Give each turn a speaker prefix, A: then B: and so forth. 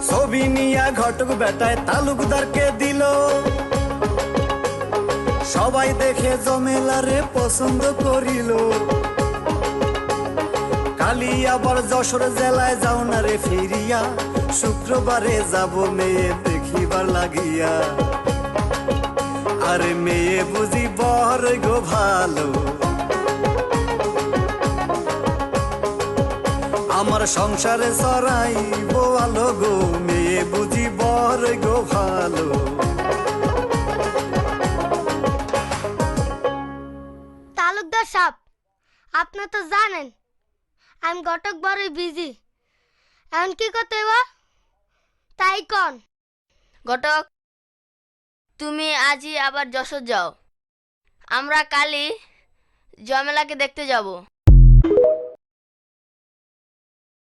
A: ছবি নিয়া ঘটক বেটায় তালুকদারকে দিল, সবাই দেখে জমেলারে পছন্দ করিল। কালি আবার যশোর জেলায় যাও না রে ফিরিয়া, শুক্রবারে যাব মেয়ে দেখিবার লাগিয়া। আরে মেয়ে বুঝি বর গো ভালো, আমার সংসারে চড়াইব আলো গো, মেয়ে বুঝি বর গো ভালো।
B: তালুকদার সাহেব, আপনি তো জানেন আমি ঘটক বড়ই বিজি। এখন কি করতে হইব তাই কন।
C: ঘটক, তুমি আজই আবার যশোর যাও, আমরা কালই জমেলাকে দেখতে যাব।